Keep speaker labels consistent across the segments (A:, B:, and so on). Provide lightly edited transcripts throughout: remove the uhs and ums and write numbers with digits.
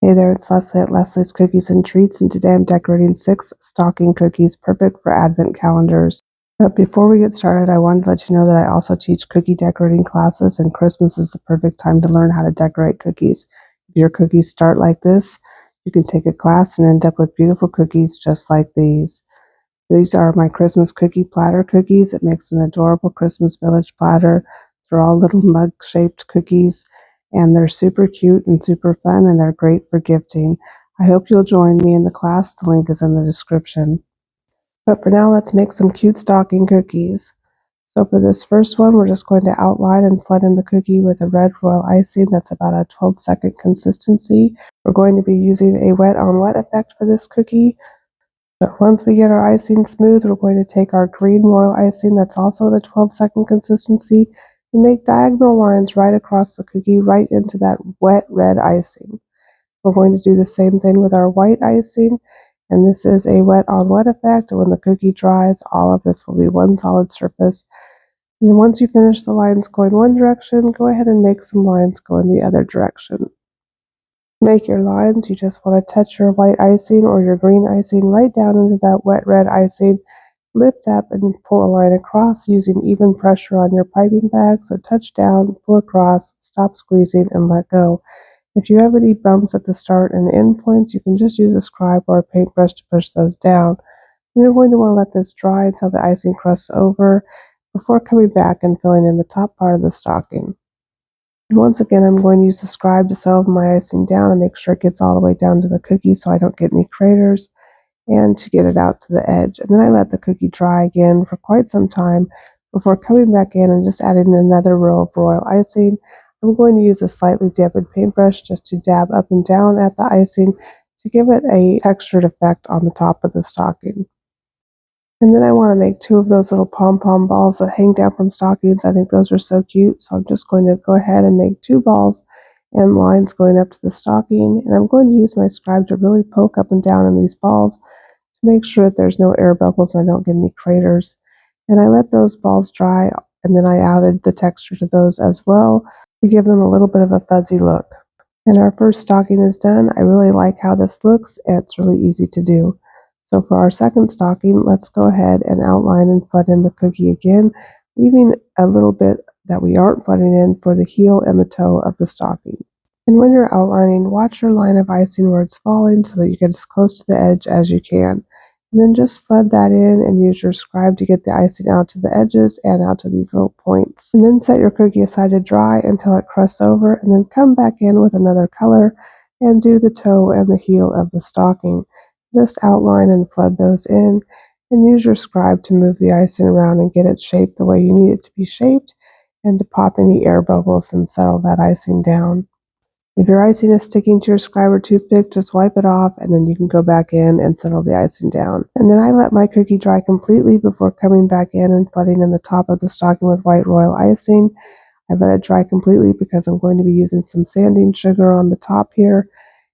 A: Hey there, it's Leslie at Leslie's Cookies and Treats, and today I'm decorating 6 stocking cookies, perfect for Advent calendars. But before we get started, I wanted to let you know that I also teach cookie decorating classes, and Christmas is the perfect time to learn how to decorate cookies. If your cookies start like this, you can take a class and end up with beautiful cookies just like these. These are my Christmas cookie platter cookies. It makes an adorable Christmas village platter. They're all little mug-shaped cookies, and they're super cute and super fun, and they're great for gifting. I hope you'll join me in the class. The link is in the description. But for now, let's make some cute stocking cookies. So for this first one, we're just going to outline and flood in the cookie with a red royal icing that's about a 12-second consistency. We're going to be using a wet on wet effect for this cookie. But once we get our icing smooth, we're going to take our green royal icing that's also at a 12-second consistency and make diagonal lines right across the cookie right into that wet red icing. We're going to do the same thing with our white icing, and this is a wet on wet effect. When the cookie dries, all of this will be one solid surface. And once you finish the lines going one direction, go ahead and make some lines go in the other direction. Make your lines, you just want to touch your white icing or your green icing right down into that wet red icing. Lift up and pull a line across using even pressure on your piping bag. So touch down, pull across, stop squeezing, and let go. If you have any bumps at the start and end points, you can just use a scribe or a paintbrush to push those down. And you're going to want to let this dry until the icing crusts over before coming back and filling in the top part of the stocking. And once again, I'm going to use the scribe to settle my icing down and make sure it gets all the way down to the cookie so I don't get any craters, and to get it out to the edge. And then I let the cookie dry again for quite some time before coming back in and just adding another row of royal icing. I'm going to use a slightly dampened paintbrush just to dab up and down at the icing to give it a textured effect on the top of the stocking. And then I want to make 2 of those little pom-pom balls that hang down from stockings. I think those are so cute. So I'm just going to go ahead and make 2 balls and lines going up to the stocking. And I'm going to use my scribe to really poke up and down in these balls to make sure that there's no air bubbles and I don't get any craters. And I let those balls dry, and then I added the texture to those as well to give them a little bit of a fuzzy look. And our first stocking is done. I really like how this looks, and it's really easy to do. So for our second stocking, let's go ahead and outline and flood in the cookie again, leaving a little bit that we aren't flooding in for the heel and the toe of the stocking. And when you're outlining, watch your line of icing where it's falling so that you get as close to the edge as you can. And then just flood that in and use your scribe to get the icing out to the edges and out to these little points. And then set your cookie aside to dry until it crusts over, and then come back in with another color and do the toe and the heel of the stocking. Just outline and flood those in, and use your scribe to move the icing around and get it shaped the way you need it to be shaped, and to pop any air bubbles and settle that icing down. If your icing is sticking to your scribe or toothpick, just wipe it off, and then you can go back in and settle the icing down. And then I let my cookie dry completely before coming back in and flooding in the top of the stocking with white royal icing. I let it dry completely because I'm going to be using some sanding sugar on the top here,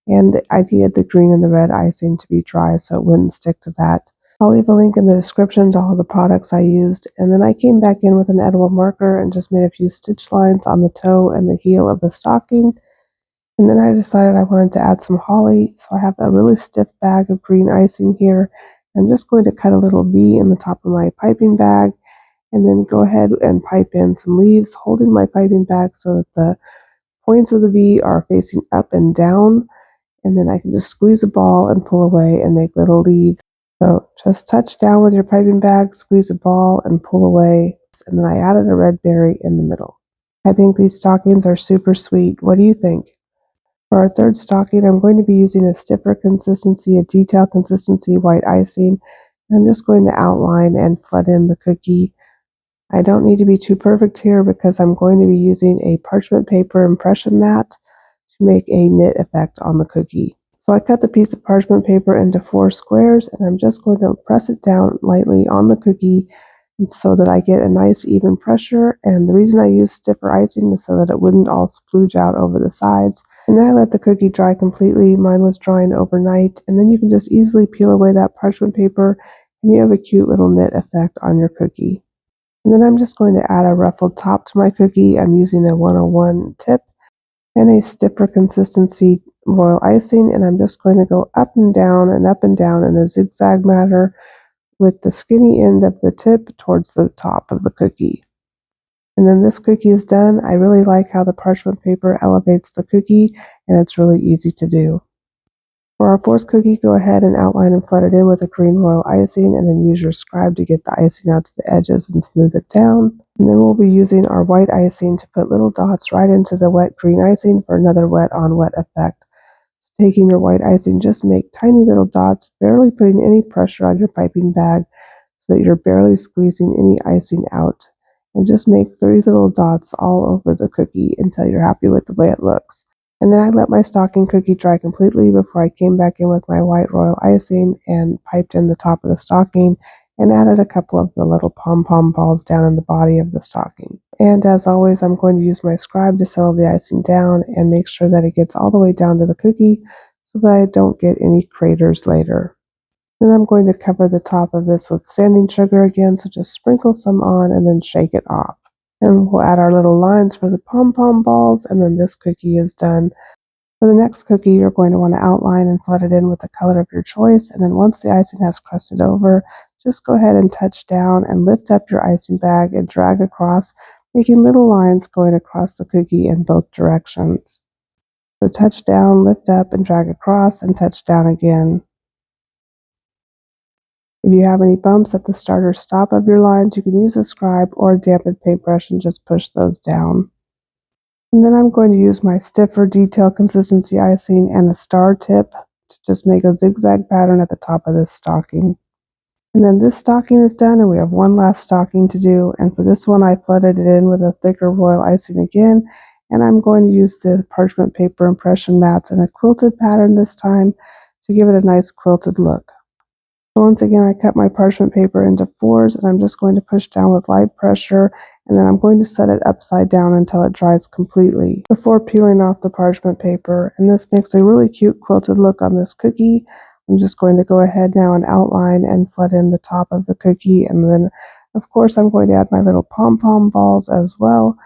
A: and I needed the green and the red icing to be dry so it wouldn't stick to that. I'll leave a link in the description to all the products I used. And then I came back in with an edible marker and just made a few stitch lines on the toe and the heel of the stocking. And then I decided I wanted to add some holly, so I have a really stiff bag of green icing here. I'm just going to cut a little V in the top of my piping bag, and then go ahead and pipe in some leaves, holding my piping bag so that the points of the V are facing up and down. And then I can just squeeze a ball and pull away and make little leaves. So just touch down with your piping bag, squeeze a ball, and pull away. And then I added a red berry in the middle. I think these stockings are super sweet. What do you think? For our third stocking, I'm going to be using a stiffer consistency, a detail consistency white icing. I'm just going to outline and flood in the cookie. I don't need to be too perfect here because I'm going to be using a parchment paper impression mat to make a knit effect on the cookie. So I cut the piece of parchment paper into 4 squares, and I'm just going to press it down lightly on the cookie so that I get a nice even pressure. And the reason I use stiffer icing is so that it wouldn't all splooge out over the sides. And then I let the cookie dry completely. Mine was drying overnight, and then you can just easily peel away that parchment paper and you have a cute little knit effect on your cookie. And then I'm just going to add a ruffled top to my cookie. I'm using a 101 tip and a stiffer consistency royal icing, and I'm just going to go up and down in a zigzag manner with the skinny end of the tip towards the top of the cookie. And then this cookie is done. I really like how the parchment paper elevates the cookie, and it's really easy to do. For our fourth cookie, go ahead and outline and flood it in with a green royal icing, and then use your scribe to get the icing out to the edges and smooth it down. And then we'll be using our white icing to put little dots right into the wet green icing for another wet on wet effect. Taking your white icing, just make tiny little dots, barely putting any pressure on your piping bag so that you're barely squeezing any icing out. And just make 3 little dots all over the cookie until you're happy with the way it looks. And then I let my stocking cookie dry completely before I came back in with my white royal icing and piped in the top of the stocking and added a couple of the little pom-pom balls down in the body of the stocking. And as always, I'm going to use my scribe to settle the icing down and make sure that it gets all the way down to the cookie so that I don't get any craters later. Then I'm going to cover the top of this with sanding sugar again, so just sprinkle some on and then shake it off. And we'll add our little lines for the pom-pom balls, and then this cookie is done. For the next cookie, you're going to want to outline and flood it in with the color of your choice, and then once the icing has crusted over, just go ahead and touch down and lift up your icing bag and drag across, making little lines going across the cookie in both directions. So touch down, lift up, and drag across, and touch down again. If you have any bumps at the start or stop of your lines, you can use a scribe or a dampened paintbrush and just push those down. And then I'm going to use my stiffer detail consistency icing and a star tip to just make a zigzag pattern at the top of this stocking. And then this stocking is done, and we have one last stocking to do. And for this one, I flooded it in with a thicker royal icing again. And I'm going to use the parchment paper impression mats in a quilted pattern this time to give it a nice quilted look. So once again, I cut my parchment paper into 4s, and I'm just going to push down with light pressure, and then I'm going to set it upside down until it dries completely before peeling off the parchment paper. And this makes a really cute quilted look on this cookie. I'm just going to go ahead now and outline and flood in the top of the cookie, and then of course I'm going to add my little pom-pom balls as well.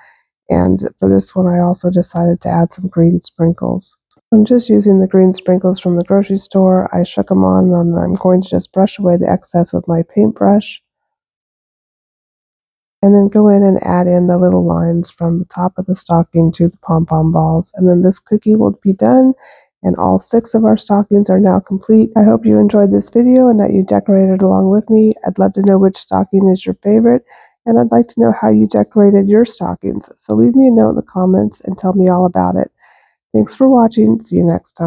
A: And for this one, I also decided to add some green sprinkles. I'm just using the green sprinkles from the grocery store. I shook them on, and I'm going to just brush away the excess with my paintbrush. And then go in and add in the little lines from the top of the stocking to the pom-pom balls. And then this cookie will be done, and all 6 of our stockings are now complete. I hope you enjoyed this video and that you decorated along with me. I'd love to know which stocking is your favorite, and I'd like to know how you decorated your stockings. So leave me a note in the comments and tell me all about it. Thanks for watching. See you next time.